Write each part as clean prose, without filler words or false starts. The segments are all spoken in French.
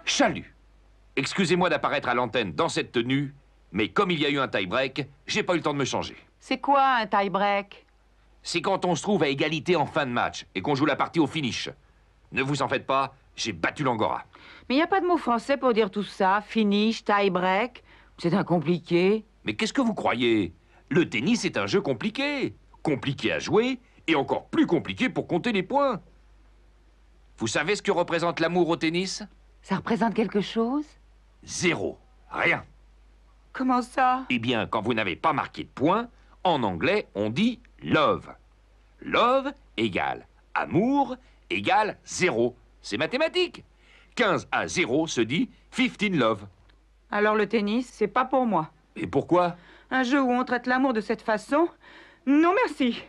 Chalut. Excusez-moi d'apparaître à l'antenne dans cette tenue, mais comme il y a eu un tie-break, j'ai pas eu le temps de me changer. C'est quoi un tie-break? C'est quand on se trouve à égalité en fin de match et qu'on joue la partie au finish. Ne vous en faites pas, j'ai battu l'Angora. Mais il n'y a pas de mot français pour dire tout ça. Finish, tie-break. C'est un compliqué. Mais qu'est-ce que vous croyez? Le tennis est un jeu compliqué. Compliqué à jouer et encore plus compliqué pour compter les points. Vous savez ce que représente l'amour au tennis? Ça représente quelque chose? Zéro. Rien. Comment ça? Eh bien, quand vous n'avez pas marqué de points, en anglais, on dit love. Love égale amour égale 0. C'est mathématique. 15 à 0 se dit 15 love. Alors le tennis, c'est pas pour moi. Et pourquoi? Un jeu où on traite l'amour de cette façon? Non, merci.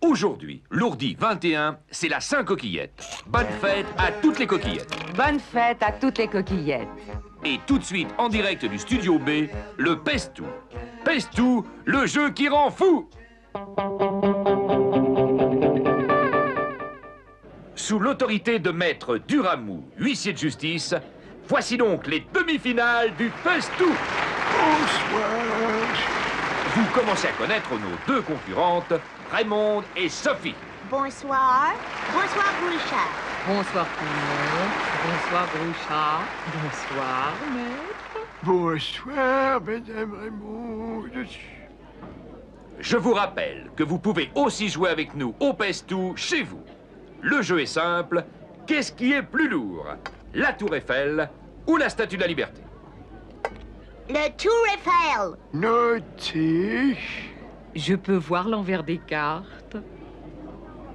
Aujourd'hui, l'ourdi 21, c'est la Saint-Coquillette. Bonne fête à toutes les coquillettes. Bonne fête à toutes les coquillettes. Et tout de suite, en direct du Studio B, le Pestou. Pestou, le jeu qui rend fou. Sous l'autorité de Maître Duramou, huissier de justice, voici donc les demi-finales du Pestou. Bonsoir. Vous commencez à connaître nos deux concurrentes, Raymonde et Sophie. Bonsoir. Bonsoir, Bouchard. Bonsoir tout le monde. Bonsoir Grouchard. Bonsoir maître. Bonsoir, Madame Raymond. Je vous rappelle que vous pouvez aussi jouer avec nous au Pestou chez vous. Le jeu est simple. Qu'est-ce qui est plus lourd? La Tour Eiffel ou la Statue de la Liberté? Le Tour Eiffel. Notez. Je peux voir l'envers des cartes.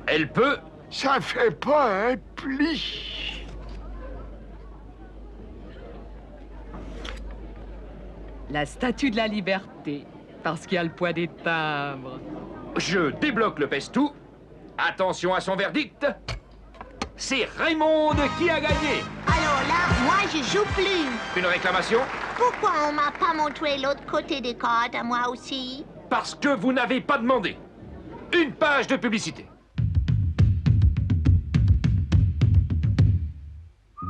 Elle peut. Ça fait pas un pli. La Statue de la Liberté, parce qu'il y a le poids des timbres. Je débloque le Pestou. Attention à son verdict. C'est Raymonde qui a gagné. Alors là, moi, je joue plus. Une réclamation? Pourquoi on m'a pas montré l'autre côté des cartes à moi aussi? Parce que vous n'avez pas demandé. Une page de publicité.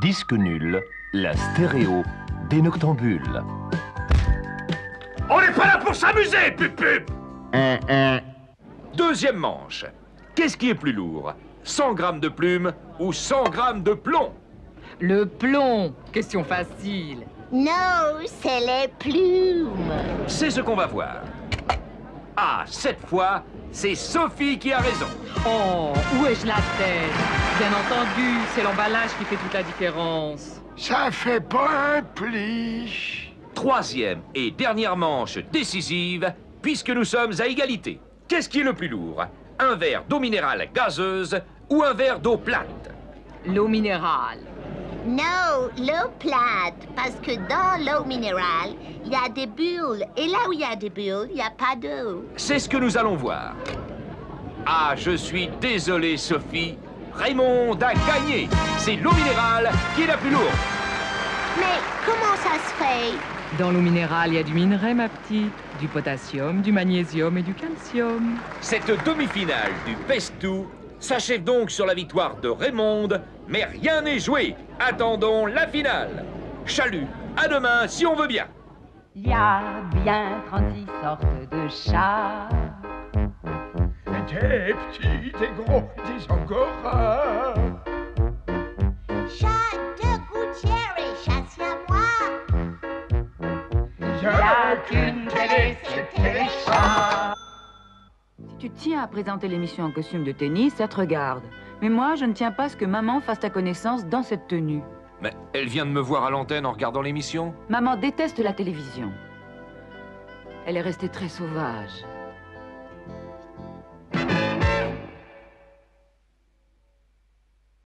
Disque nul, la stéréo des Noctambules. On n'est pas là pour s'amuser, pup-pup. Deuxième manche. Qu'est-ce qui est plus lourd? 100 grammes de plumes ou 100 grammes de plomb? Le plomb, question facile. Non, c'est les plumes. C'est ce qu'on va voir. Ah, cette fois, c'est Sophie qui a raison. Oh, où ai-je la tête? Bien entendu, c'est l'emballage qui fait toute la différence. Ça fait pas un pli. Troisième et dernière manche décisive, puisque nous sommes à égalité. Qu'est-ce qui est le plus lourd? Un verre d'eau minérale gazeuse ou un verre d'eau plate? L'eau minérale. Non, l'eau plate, parce que dans l'eau minérale, il y a des bulles. Et là où il y a des bulles, il n'y a pas d'eau. C'est ce que nous allons voir. Ah, je suis désolé, Sophie. Raymond a gagné. C'est l'eau minérale qui est la plus lourde. Mais comment ça se fait? Dans l'eau minérale, il y a du minerai, ma petite. Du potassium, du magnésium et du calcium. Cette demi-finale du Pestou s'achève donc sur la victoire de Raymonde, mais rien n'est joué. Attendons la finale. Chalut, à demain si on veut bien. Il y a bien 36 sortes de chats. Des petits, des gros, des angoras. Chat de gouttière et chasse à moi. Il y a qu'une télé, c'est Téléchat. Si tu tiens à présenter l'émission en costume de tennis, ça te regarde. Mais moi, je ne tiens pas à ce que maman fasse ta connaissance dans cette tenue. Mais elle vient de me voir à l'antenne en regardant l'émission. Maman déteste la télévision. Elle est restée très sauvage.